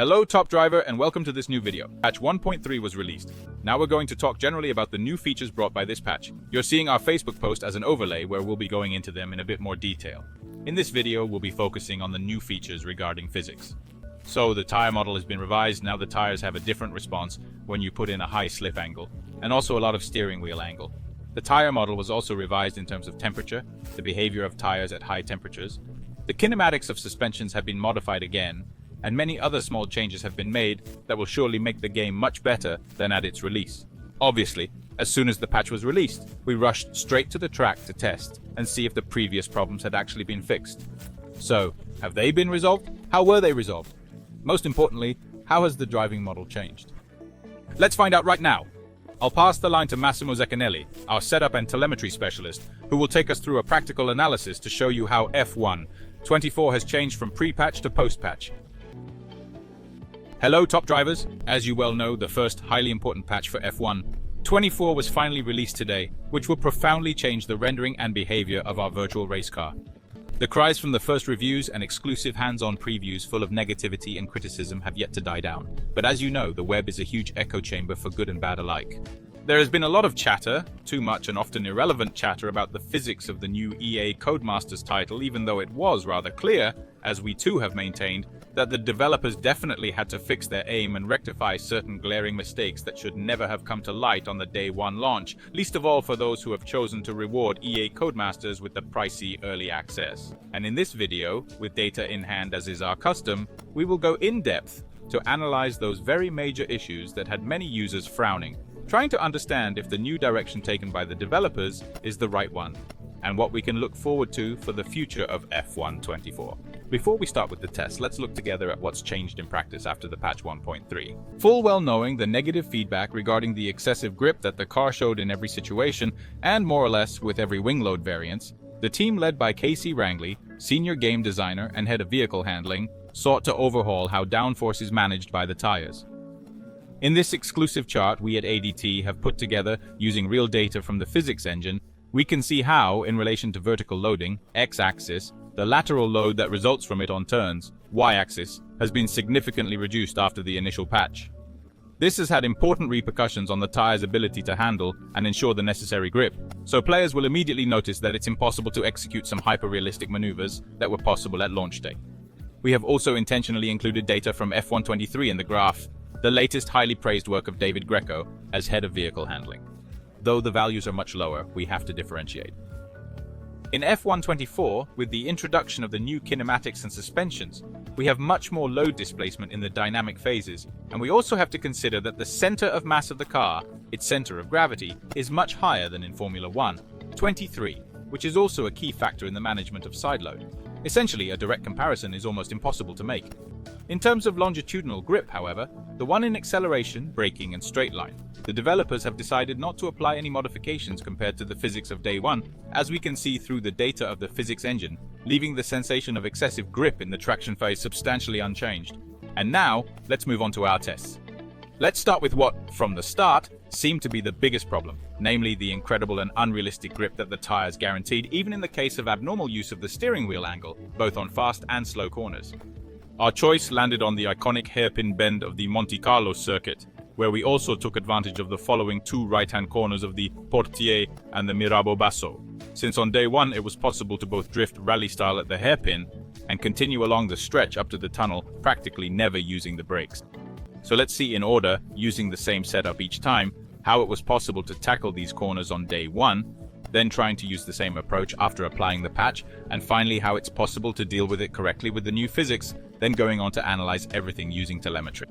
Hello top driver and welcome to this new video. Patch 1.3 was released. Now we're going to talk generally about the new features brought by this patch. You're seeing our Facebook post as an overlay where we'll be going into them in a bit more detail. In this video, we'll be focusing on the new features regarding physics. So the tire model has been revised. Now the tires have a different response when you put in a high slip angle, and also a lot of steering wheel angle. The tire model was also revised in terms of temperature, the behavior of tires at high temperatures. The kinematics of suspensions have been modified again, and many other small changes have been made that will surely make the game much better than at its release. Obviously, as soon as the patch was released, we rushed straight to the track to test and see if the previous problems had actually been fixed. So, have they been resolved? How were they resolved? Most importantly, how has the driving model changed? Let's find out right now. I'll pass the line to Massimo Zeccanelli, our setup and telemetry specialist, who will take us through a practical analysis to show you how F1.24 has changed from pre-patch to post-patch. Hello top drivers! As you well know, the first highly important patch for F1.24 was finally released today, which will profoundly change the rendering and behavior of our virtual race car. The cries from the first reviews and exclusive hands-on previews full of negativity and criticism have yet to die down. But as you know, the web is a huge echo chamber for good and bad alike. There has been a lot of chatter, too much and often irrelevant chatter, about the physics of the new EA Codemasters title, even though it was rather clear, as we too have maintained, that the developers definitely had to fix their aim and rectify certain glaring mistakes that should never have come to light on the day one launch, least of all for those who have chosen to reward EA Codemasters with the pricey early access. And in this video, with data in hand as is our custom, we will go in depth to analyze those very major issues that had many users frowning, trying to understand if the new direction taken by the developers is the right one, and what we can look forward to for the future of F1.24. Before we start with the test, let's look together at what's changed in practice after the patch 1.3. Full well knowing the negative feedback regarding the excessive grip that the car showed in every situation, and more or less with every wing load variance, the team led by Casey Rangley, senior game designer and head of vehicle handling, sought to overhaul how downforce is managed by the tires. In this exclusive chart we at ADT have put together using real data from the physics engine, we can see how, in relation to vertical loading, x-axis, the lateral load that results from it on turns, y-axis, has been significantly reduced after the initial patch. This has had important repercussions on the tire's ability to handle and ensure the necessary grip, so players will immediately notice that it's impossible to execute some hyper-realistic maneuvers that were possible at launch day. We have also intentionally included data from F1.23 in the graph, the latest highly praised work of David Greco as head of vehicle handling. Though the values are much lower, we have to differentiate. In F1.24, with the introduction of the new kinematics and suspensions, we have much more load displacement in the dynamic phases, and we also have to consider that the center of mass of the car, its center of gravity, is much higher than in Formula 1.23, which is also a key factor in the management of side load. Essentially, a direct comparison is almost impossible to make. In terms of longitudinal grip, however, the one in acceleration, braking and straight line, the developers have decided not to apply any modifications compared to the physics of day one, as we can see through the data of the physics engine, leaving the sensation of excessive grip in the traction phase substantially unchanged. And now, let's move on to our tests. Let's start with what, from the start, seemed to be the biggest problem, namely the incredible and unrealistic grip that the tires guaranteed even in the case of abnormal use of the steering wheel angle, both on fast and slow corners. Our choice landed on the iconic hairpin bend of the Monte Carlo circuit, where we also took advantage of the following two right-hand corners of the Portier and the Mirabo Basso, since on day one it was possible to both drift rally style at the hairpin and continue along the stretch up to the tunnel, practically never using the brakes. So let's see in order, using the same setup each time, how it was possible to tackle these corners on day one, then trying to use the same approach after applying the patch, and finally how it's possible to deal with it correctly with the new physics, then going on to analyze everything using telemetry.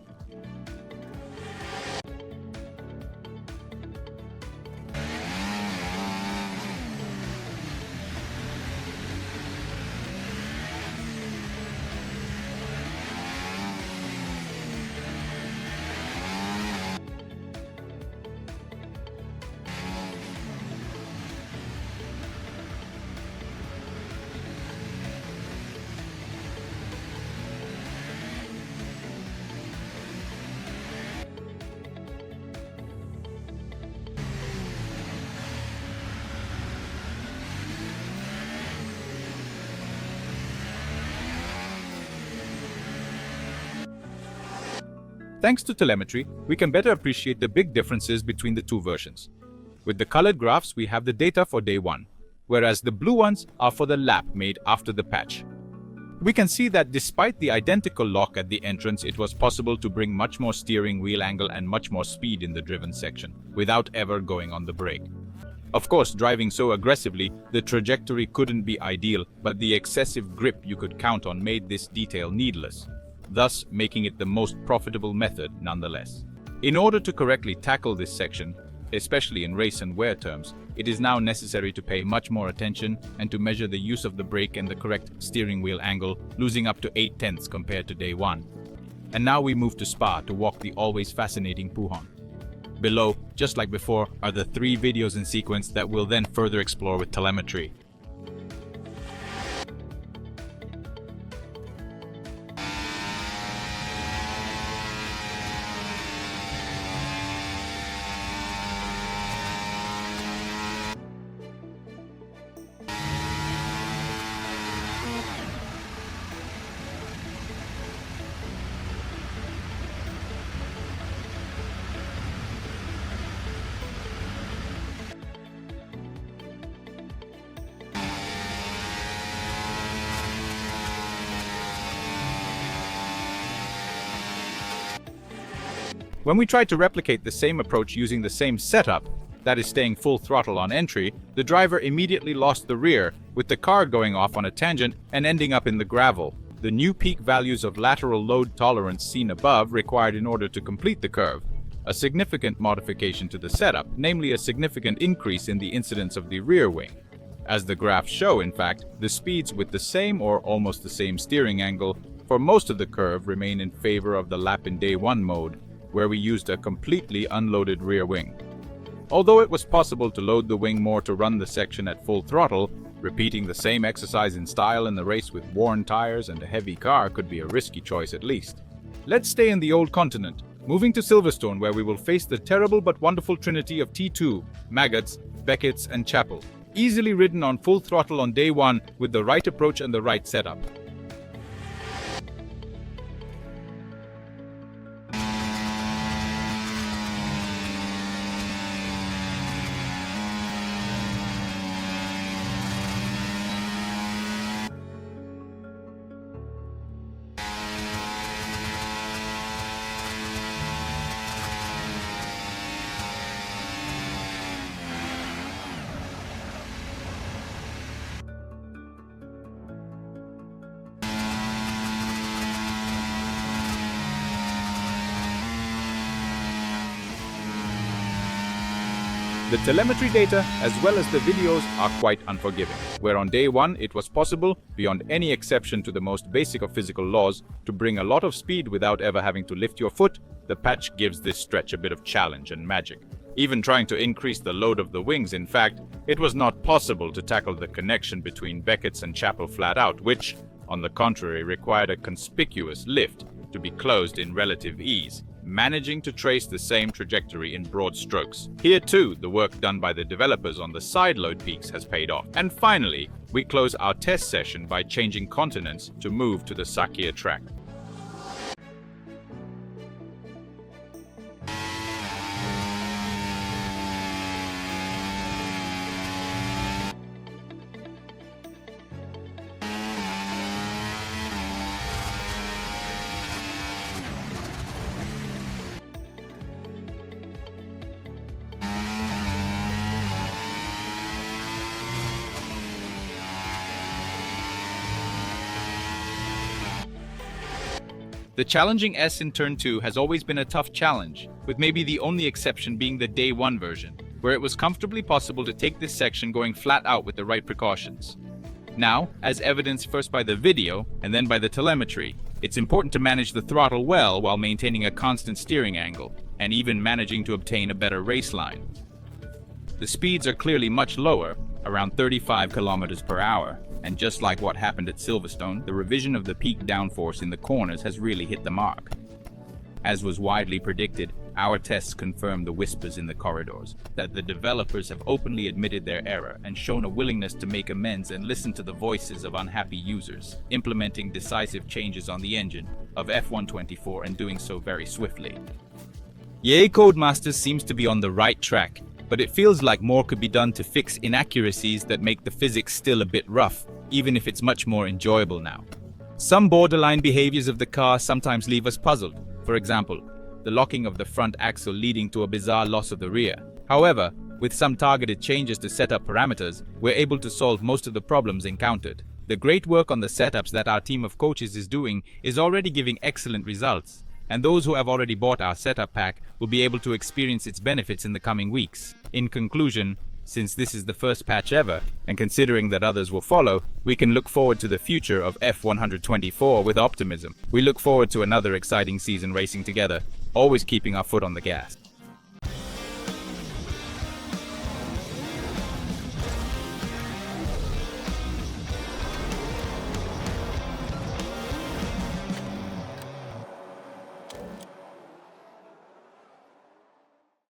Thanks to telemetry, we can better appreciate the big differences between the two versions. With the colored graphs, we have the data for day 1, whereas the blue ones are for the lap made after the patch. We can see that despite the identical lock at the entrance, it was possible to bring much more steering wheel angle and much more speed in the driven section, without ever going on the brake. Of course, driving so aggressively, the trajectory couldn't be ideal, but the excessive grip you could count on made this detail needless, thus making it the most profitable method nonetheless. In order to correctly tackle this section, especially in race and wear terms, it is now necessary to pay much more attention and to measure the use of the brake and the correct steering wheel angle, losing up to 8/10 compared to day 1. And now we move to Spa to walk the always fascinating Pujon. Below, just like before, are the 3 videos in sequence that we'll then further explore with telemetry. When we tried to replicate the same approach using the same setup, that is staying full throttle on entry, the driver immediately lost the rear, with the car going off on a tangent and ending up in the gravel. The new peak values of lateral load tolerance seen above required in order to complete the curve. A significant modification to the setup, namely a significant increase in the incidence of the rear wing. As the graphs show, in fact, the speeds with the same or almost the same steering angle for most of the curve remain in favor of the lap in day 1 mode, where we used a completely unloaded rear wing. Although it was possible to load the wing more to run the section at full throttle, repeating the same exercise in style in the race with worn tires and a heavy car could be a risky choice at least. Let's stay in the old continent, moving to Silverstone, where we will face the terrible but wonderful trinity of T2, Maggots, Beckett's and Chapel, easily ridden on full throttle on day 1 with the right approach and the right setup. The telemetry data, as well as the videos, are quite unforgiving, where on day 1 it was possible, beyond any exception to the most basic of physical laws, to bring a lot of speed without ever having to lift your foot. The patch gives this stretch a bit of challenge and magic. Even trying to increase the load of the wings, in fact, it was not possible to tackle the connection between Beckett's and Chapel flat out, which, on the contrary, required a conspicuous lift to be closed in relative ease, managing to trace the same trajectory in broad strokes. Here too, the work done by the developers on the side load peaks has paid off. And finally, we close our test session by changing continents to move to the Sakhir track. The challenging S in Turn 2 has always been a tough challenge, with maybe the only exception being the Day 1 version, where it was comfortably possible to take this section going flat out with the right precautions. Now, as evidenced first by the video and then by the telemetry, it's important to manage the throttle well while maintaining a constant steering angle, and even managing to obtain a better race line. The speeds are clearly much lower, around 35 kilometers per hour, and just like what happened at Silverstone, the revision of the peak downforce in the corners has really hit the mark. As was widely predicted, Our tests confirm the whispers in the corridors, that the developers have openly admitted their error and shown a willingness to make amends and listen to the voices of unhappy users, implementing decisive changes on the engine of F1.24 and doing so very swiftly. EA Codemasters seems to be on the right track, but it feels like more could be done to fix inaccuracies that make the physics still a bit rough, even if it's much more enjoyable now. Some borderline behaviors of the car sometimes leave us puzzled. For example, the locking of the front axle leading to a bizarre loss of the rear. However, with some targeted changes to setup parameters, we're able to solve most of the problems encountered. The great work on the setups that our team of coaches is doing is already giving excellent results, and those who have already bought our setup pack will be able to experience its benefits in the coming weeks. In conclusion, since this is the first patch ever, and considering that others will follow, we can look forward to the future of F124 with optimism. We look forward to another exciting season racing together, always keeping our foot on the gas.